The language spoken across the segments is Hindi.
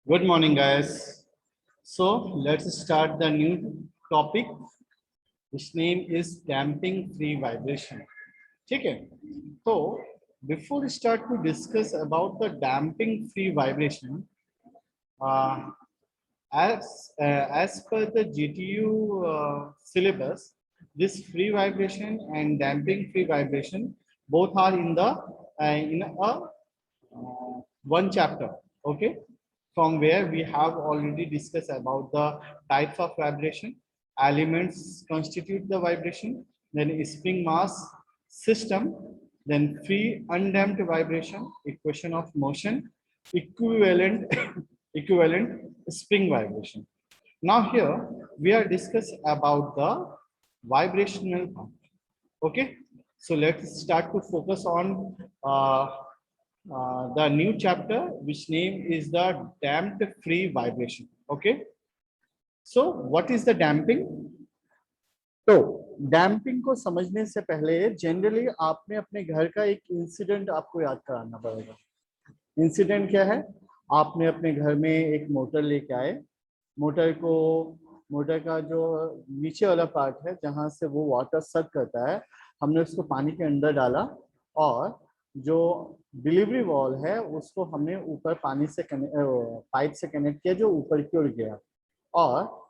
Good morning, guys. So let's start the new topic, which name is damping free vibration. ठीक है? So before we start to discuss about the damping free vibration, uh, as per the GTU syllabus, this free vibration and damping free vibration both are in the in a one chapter. Okay, from where we have already discussed about the types of vibration, elements constitute the vibration, then spring mass system, then free undamped vibration, equation of motion, equivalent equivalent spring vibration. Now here we are discussing about the vibrational part. Okay, so let's start to focus on the new chapter, which name is the damped free vibration. Okay, so what is the damping? तो डैम्पिंग को समझने से पहले जनरली आपने अपने घर का एक इंसिडेंट आपको याद कराना पड़ेगा। इंसिडेंट क्या है? आपने अपने घर में एक मोटर लेके आए, मोटर का जो नीचे वाला पार्ट है जहां से वो वाटर सक करता है, हमने उसको पानी के अंदर डाला और जो डिलीवरी वॉल है उसको हमने ऊपर पानी से पाइप से कनेक्ट किया जो ऊपर की ओर गया। और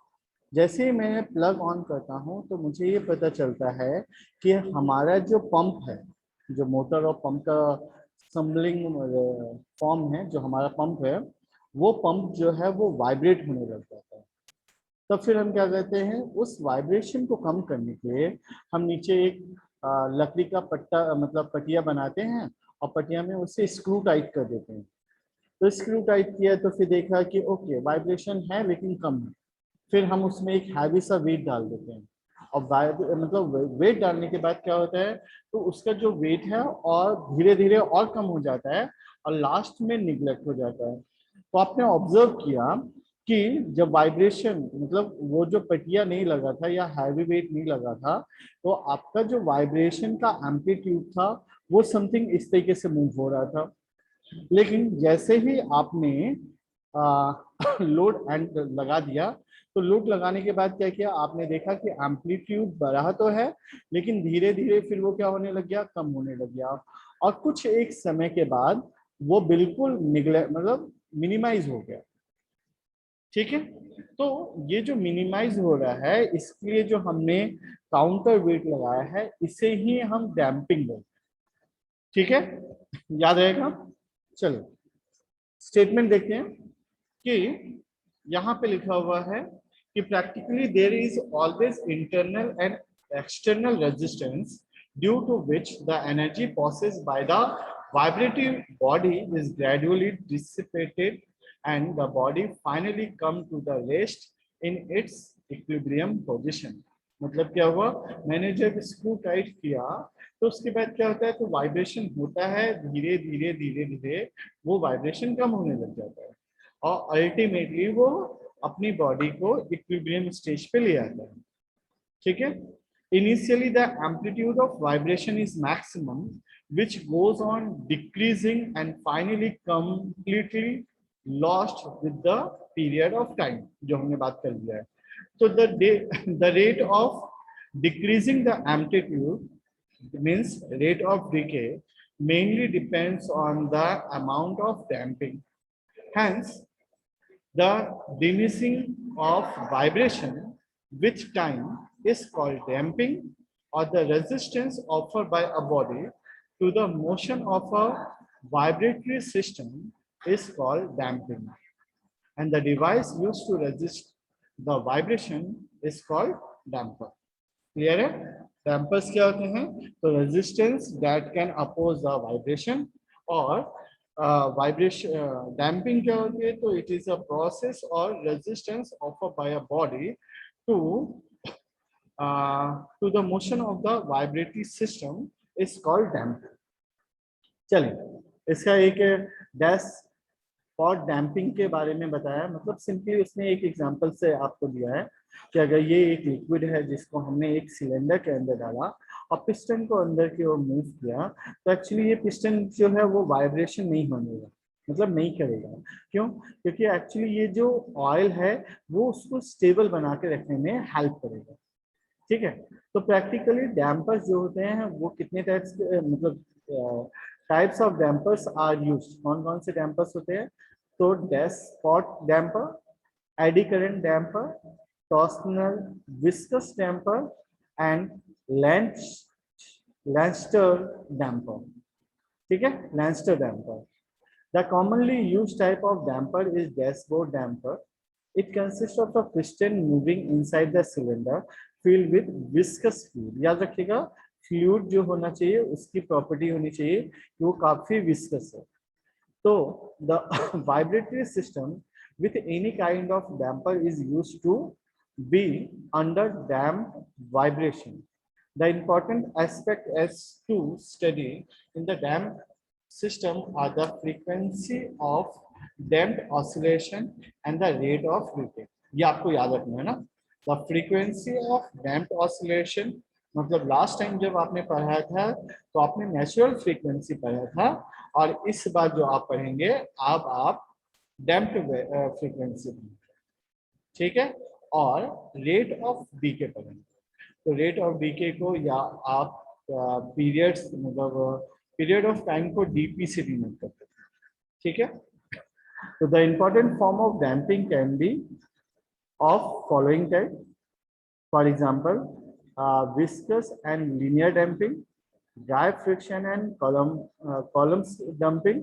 जैसे ही मैं प्लग ऑन करता हूं तो मुझे ये पता चलता है कि हमारा जो पंप है, जो मोटर और पंप का सम्बलिंग फॉर्म है, जो हमारा पंप है, वो पंप जो है वो वाइब्रेट होने लग जाता है। तब फिर हम क्या करते हैं, उस वाइब्रेशन को कम करने के लिए हम नीचे एक लकड़ी का पट्टा मतलब पटिया बनाते हैं और पटिया में उससे स्क्रू टाइट कर देते हैं। तो स्क्रू टाइट किया तो फिर देखा कि ओके वाइब्रेशन है लेकिन कम है। फिर हम उसमें एक हैवी सा वेट डाल देते हैं और मतलब वेट डालने के बाद क्या होता है, तो उसका जो वेट है और धीरे धीरे और कम हो जाता है और लास्ट में निगलेक्ट हो जाता है। तो आपने ऑब्जर्व किया कि जब वाइब्रेशन मतलब वो जो पटिया नहीं लगा था या हैवी वेट नहीं लगा था, तो आपका जो वाइब्रेशन का एम्पलीट्यूड था वो समथिंग इस तरीके से मूव हो रहा था। लेकिन जैसे ही आपने लोड एंड लगा दिया, तो लोड लगाने के बाद क्या किया, आपने देखा कि एम्पलीट्यूड बढ़ा तो है लेकिन धीरे धीरे फिर वो क्या होने लग गया, कम होने लग गया। और कुछ एक समय के बाद वो बिल्कुल मतलब मिनिमाइज हो गया। ठीक है, तो ये जो मिनिमाइज हो रहा है इसके लिए जो हमने काउंटर वेट लगाया है इसे ही हम डैम्पिंग बोलते हैं। ठीक है, याद रहेगा। चलो स्टेटमेंट देखते हैं कि यहाँ पे लिखा हुआ है कि practically there is always internal and external resistance due to which the energy passes by the vibrative body is gradually dissipated and the body finally come to the rest in its equilibrium position। मतलब क्या हुआ, मैंने जब स्क्रू टाइट किया तो उसके बाद क्या होता है, तो वाइब्रेशन होता है, धीरे धीरे धीरे धीरे वो वाइब्रेशन कम होने लग जाता है और अल्टीमेटली वो अपनी बॉडी को इक्विलिब्रियम स्टेज पे ले आता है। ठीक है, initially the amplitude of vibration is maximum which goes on decreasing and finally completely lost with the period of time, जो हमने बात कर लिया है। तो the rate of decreasing the amplitude means rate of decay mainly depends on the amount of damping. Hence the diminishing of vibration with time is called damping, or the resistance offered by a body to the motion of a vibratory system is called damping, and the device used to resist the vibration is called damper। Clear है? डैम्पर्स क्या होते हैं? तो resistance that can oppose the vibration, और वाइब्रेशन डैम्पिंग क्या होती है? तो इट इज अ प्रोसेस और resistance offered by a body to the motion of the vibratory system is called damping. चलिए इसका एक डैश फॉर डैम्पिंग के बारे में बताया, मतलब सिंपली उसने एक एग्जांपल से आपको दिया है कि अगर ये एक लिक्विड है जिसको हमने एक सिलेंडर के अंदर डाला और पिस्टन को अंदर की ओर मूव किया, तो एक्चुअली ये पिस्टन जो है वो वाइब्रेशन नहीं होने लगा, मतलब नहीं करेगा। क्यों? क्योंकि एक्चुअली ये जो ऑयल है वो उसको स्टेबल बना के रखने में हेल्प करेगा। ठीक है, तो प्रैक्टिकली डैम्पर्स जो होते हैं वो कितने टाइप्स के, मतलब types of dampers are used, कौन कौन से डैम्पर्स होते हैं? तो dashpot damper, eddy current damper, torsional viscous damper and Lanchester damper. ठीक है, Lanchester damper. The commonly used type of damper is dashboard damper. It consists of a piston moving inside the cylinder filled with viscous fluid. याद रखिएगा, फ्लूइड जो होना चाहिए उसकी प्रॉपर्टी होनी चाहिए कि वो काफी विस्कस है। तो the vibratory system with any kind of damper is used to be under damped vibration. The important aspect as to study in the damped system are the frequency of damped oscillation and the rate of rotation. ये आपको याद रखना है ना, the frequency of damped oscillation, मतलब लास्ट टाइम जब आपने पढ़ा था तो आपने नेचुरल फ्रीक्वेंसी पढ़ा था, और इस बार जो आप पढ़ेंगे अब आप डैम्प्ड फ्रीक्वेंसी, ठीक है, और रेट ऑफ डीके पढ़ेंगे। तो रेट ऑफ डीके को या आप पीरियड्स, मतलब पीरियड ऑफ टाइम को डीपी से डिनोट करते हैं। ठीक है, तो the important form of damping can be of following type, for example viscous and linear damping, dry friction and columns dumping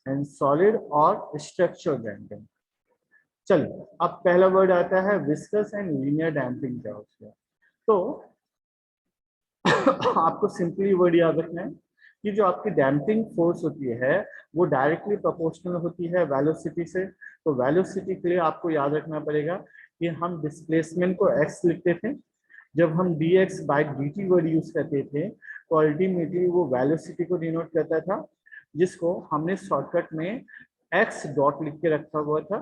and solid और स्ट्रक्चर डैम्पिंग। चलिए, अब पहला वर्ड आता है विस्कस एंड लीनियर डैम्पिंग। क्या होता है? तो आपको सिंपली वर्ड याद रखना है कि जो आपकी डैम्पिंग फोर्स होती है वो डायरेक्टली प्रोपोर्शनल होती है वेलोसिटी से। तो वेलोसिटी के लिए आपको याद रखना पड़ेगा कि हम डिस्प्लेसमेंट को x लिखते थे, जब हम dx by dt word use करते थे तो अल्टीमेटली वो वेलोसिटी को डिनोट करता था, जिसको हमने शॉर्टकट में x डॉट लिख के रखा हुआ था।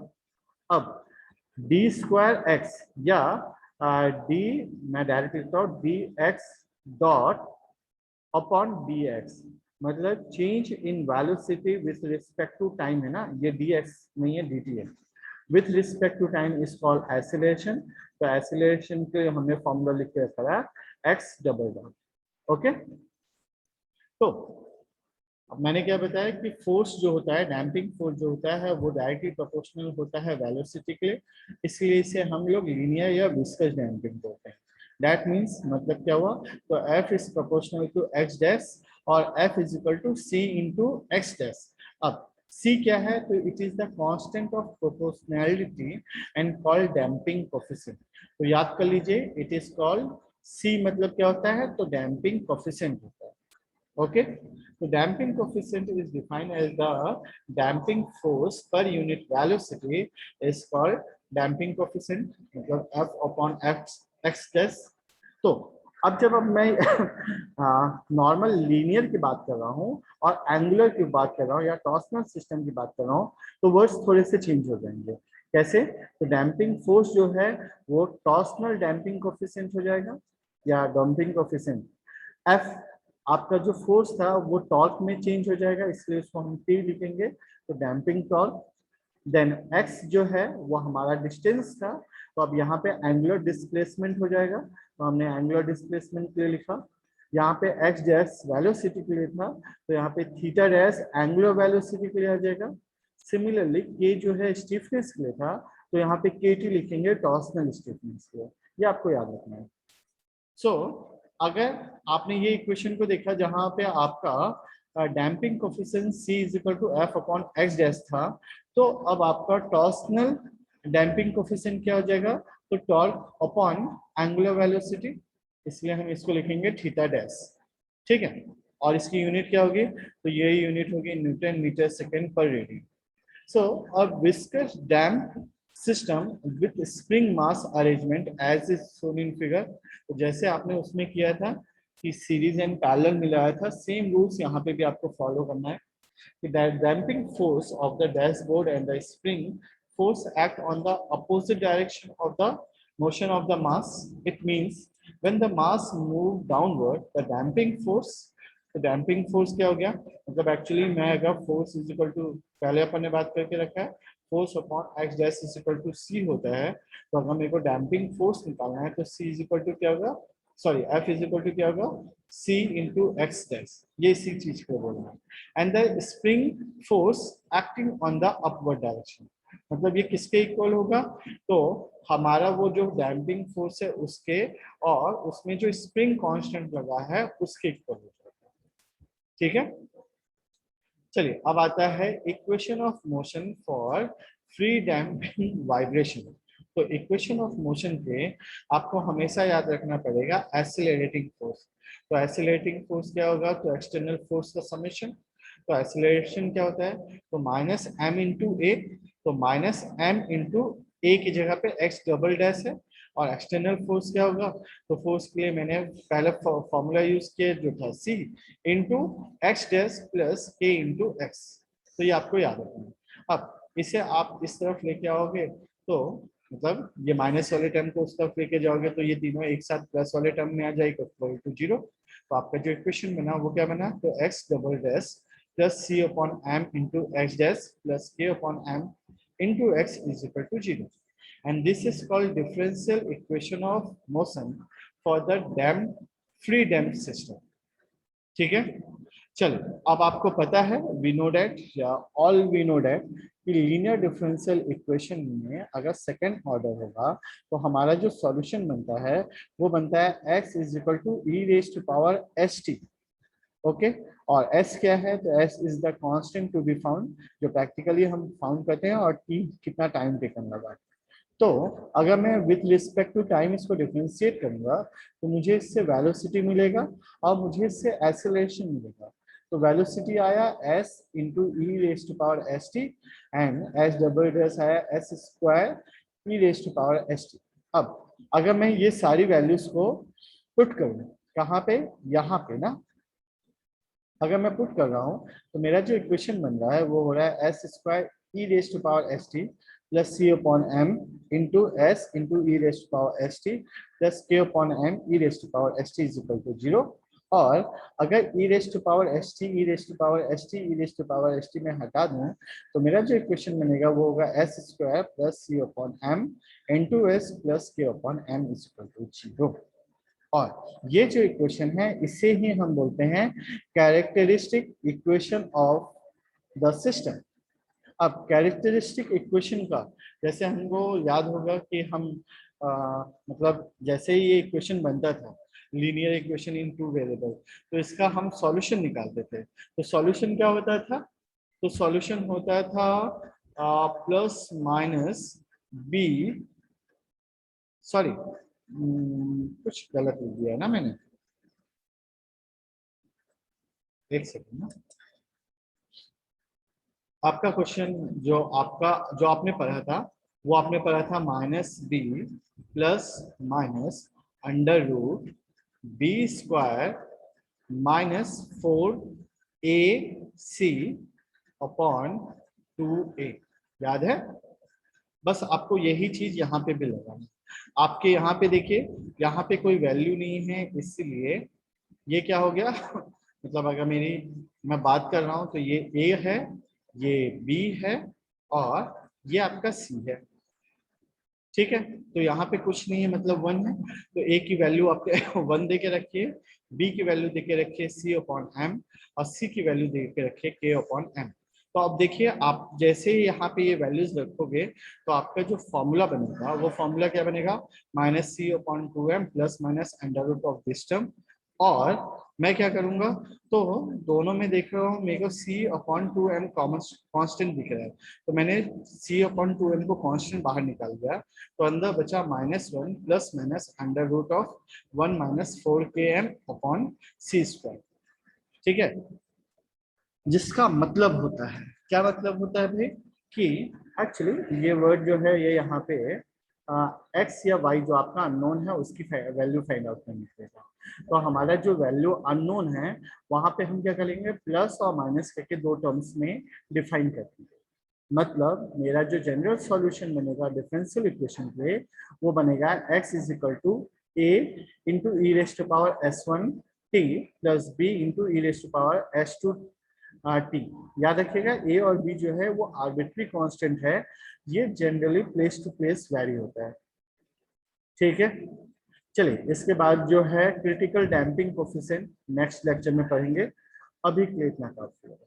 अब डी स्क्वायर एक्स या डी, मैं डायरेक्ट लिखता हूँ D X dot upon D X, मतलब change in velocity with respect to time है ना, ये डी एक्स नहीं है डी टी है, with respect to time is called acceleration. तो एक्सीलरेशन के हमने फॉर्मूला लिख के रखा है एक्स डबल डॉट। ओके, तो अब मैंने क्या बताया कि फोर्स जो होता है, डैम्पिंग फोर्स जो होता है वो डायरेक्टली प्रोपोर्शनल होता है वेलोसिटी के लिए, इसलिए इसे हम लोग लीनियर या विस्कस डैम्पिंग बोलते हैं। दैट मीन्स मतलब क्या हुआ, तो F is proportional to x dash और F is equal to C into x dash. अब C क्या है? तो it is the constant of proportionality and called damping coefficient. तो याद कर लीजिए, इट इज कॉल्ड C, मतलब क्या होता है? तो डैम्पिंग कोएफिशिएंट होता है। Okay, so damping coefficient is defined as the damping force per unit velocity is called damping coefficient, मतलब F upon x dash। तो अब जब मैं नॉर्मल लीनियर की बात कर रहा हूँ और एंगुलर की बात कर रहा हूँ या टॉर्सनल सिस्टम की बात कर रहा हूँ तो वर्ड्स थोड़े से चेंज हो जाएंगे। कैसे? तो डैम्पिंग फोर्स जो है वो टॉर्सनल डैम्पिंग कोएफिशिएंट हो जाएगा या डैम्पिंग कोएफिशिएंट। F आपका जो फोर्स था वो टॉर्क में चेंज हो जाएगा, इसलिए उसको हम T लिखेंगे, तो डैम्पिंग टॉर्क। देन x जो है वो हमारा डिस्टेंस था, तो अब यहाँ पे एंगुलर डिस्प्लेसमेंट हो जाएगा, तो हमने एंगुलर डिस्प्लेसमेंट के लिए लिखा। यहाँ पे x डैश वेलोसिटी के लिए था, तो यहाँ पे थीटा डैश एंगुलर वेलोसिटी के लिए आ जाएगा। सिमिलरली k जो है स्टिफनेस के लिए था, तो यहाँ पे kt लिखेंगे टॉर्सनल स्टिफनेस के लिए। ये आपको याद रखना है। सो अगर आपने ये इक्वेशन को देखा जहां पे आपका damping coefficient C is equal to F upon x dash था, तो अब आपका टॉर्सनल डैम्पिंग कोएफिशिएंट क्या हो जाएगा? तो टॉर्क अपॉन एंगुलर वेलोसिटी, इसलिए हम इसको लिखेंगे थीटा डैश। ठीक है, और इसकी यूनिट क्या होगी? तो ये यूनिट होगी न्यूटन मीटर सेकेंड पर radian. So a viscous damp system with spring mass arrangement as is shown in figure, तो जैसे आपने उसमें किया था कि सीरीज एंड पैरेलल मिलाया था, सेम रूल्स यहाँ पे भी आपको फॉलो करना है कि the damping force of the dashboard and the spring force act on the opposite direction of the motion of the mass. It means when the mass move downward, the damping force तो डैम्पिंग फोर्स क्या हो गया, मतलब एक्चुअली मैं अगर फोर्स इज इक्वल टू, पहले अपन ने बात करके रखा है force upon x dash is equal to C होता है, तो अगर मेरे को डैम्पिंग फोर्स निकालना है तो सी इज इक्वल टू क्या होगा, sorry F is equal to क्या होगा, सी इंटू एक्स डैश, ये इसी चीज को बोल रहा है। And the spring force acting on the upward direction, मतलब ये किसके इक्वल होगा, तो हमारा वो जो डैम्पिंग फोर्स है उसके, और उसमें जो स्प्रिंग कांस्टेंट लगा है उसके इक्वल हो जाएगा। ठीक है, चलिए अब आता है equation of motion for free damping vibration. तो इक्वेशन ऑफ मोशन पे आपको हमेशा याद रखना पड़ेगा एक्सेलरेटिंग फोर्स। तो एक्सेलरेटिंग फोर्स क्या होगा, तो एक्सटर्नल फोर्स का समेशन। तो एक्सेलरेशन क्या होता है, तो माइनस एम इंटू ए, तो माइनस एम इंटू ए की जगह पे एक्स डबल डैश है, और एक्सटर्नल फोर्स क्या होगा, तो फोर्स के लिए मैंने पहले फॉर्मूला यूज किया जो था सी इंटू एक्स डैश प्लस के इंटू एक्स। तो ये आपको याद रखना है। अब इसे आप इस तरफ लेके आओगे तो मतलब ये माइनस वाले टर्म को उस तरफ लेके जाओगे तो ये तीनों एक साथ प्लस वाले टर्म में आ जाएगा, इक्वल टू जीरो। तो आपका जो इक्वेशन बना वो क्या बना, तो X double dash plus C upon M into x dash plus K upon M into X is equal to zero. And this is called differential equation of motion for the damped free damped system. ठीक है, चलो अब आपको पता है वी नो डेट या ऑल वी नो डेट कि लीनियर डिफरेंशियल इक्वेशन में अगर सेकंड ऑर्डर होगा तो हमारा जो सॉल्यूशन बनता है वो बनता है x is equal to e raise to power S t. Okay, और s क्या है, तो s is the constant to be found, जो प्रैक्टिकली हम फाउंड करते हैं, और t कितना टाइम टेकन लगा। तो अगर मैं विथ रिस्पेक्ट टू टाइम इसको डिफरेंशिएट करूंगा तो मुझे इससे वेलोसिटी मिलेगा और मुझे इससे एक्सेलरेशन मिलेगा। तो वेलोसिटी आया s into e raise to power S t, and s double dash आया s square e raise to power S t. अब अगर मैं ये सारी वैल्यूज को पुट करूँ कहाँ पे, यहाँ पे ना, अगर मैं पुट कर रहा हूँ तो मेरा जो इक्वेशन बन रहा है वो हो रहा है S square e raise to power S T plus C upon M into S into e raise to power S T plus K upon M e raise to power S T is equal to zero. और अगर e raise to power S T e raise to power S T e raise to power S T में हटा दूं तो मेरा जो इक्वेशन बनेगा वो होगा S square plus C upon M into S plus K upon M is equal to zero. और ये जो इक्वेशन है इसे ही हम बोलते हैं characteristic equation of the system. अब कैरेक्टरिस्टिक इक्वेशन का जैसे हमको याद होगा कि हम मतलब जैसे ही ये इक्वेशन बनता था linear equation in two variable, तो इसका हम सॉल्यूशन निकालते थे। तो सॉल्यूशन क्या होता था, तो सॉल्यूशन होता था प्लस माइनस बी, सॉरी कुछ गलत लिख दिया ना मैंने, एक सेकंड ना। आपका क्वेश्चन जो आपने पढ़ा था वो आपने पढ़ा था minus b plus minus under root b square minus 4 a c upon 2a, याद है। बस आपको यही चीज यहाँ पे भी लगाना। आपके यहाँ पे देखिए यहाँ पे कोई वैल्यू नहीं है, इसलिए ये क्या हो गया मतलब अगर मैं बात कर रहा हूँ तो ये a है, ये b है, और ये आपका c है। ठीक है, तो यहाँ पे कुछ नहीं है मतलब 1 है, तो a की वैल्यू आपके 1 दे के रखिए, b की वैल्यू दे के रखिए c अपॉन m, और c की वैल्यू दे के रखिए k अपॉन m। तो अब देखिए आप जैसे ही यहाँ पे ये वैल्यूज रखोगे तो आपका जो फॉर्मूला बनेगा वो फॉर्मूला क्या बनेगा, minus c upon 2m plus minus under root of this term. और मैं क्या करूंगा, तो दोनों में देख रहा हूँ मेरे को c अपॉन 2m कांस्टेंट दिख रहा है, तो मैंने c अपॉन 2m को कांस्टेंट बाहर निकाल दिया, तो अंदर बचा -1 plus minus under root of 1 minus 4km upon c square. ठीक है, जिसका मतलब होता है, क्या मतलब होता है भाई, कि एक्चुअली ये वर्ड जो है ये यहाँ पे एक्स या वाई जो आपका अननोन है उसकी वैल्यू फाइंड आउट करने के लिए। तो हमारा जो वैल्यू अननोन है वहां पे हम क्या करेंगे, प्लस और माइनस करके दो टर्म्स में डिफाइन कर देंगे। मतलब मेरा जो जनरल सॉल्यूशन बनेगा डिफरेंशियल इक्वेशन पे वो बनेगा x is equal to a into e raise to power s1 t plus b into e raise to power s two t. याद रखिएगा ए और बी जो है वो आर्बिट्री कांस्टेंट है, ये generally place to place vary होता है। ठीक है, चलिए इसके बाद जो है critical damping coefficient next lecture में पढ़ेंगे, अभी के लिए इतना काफी है।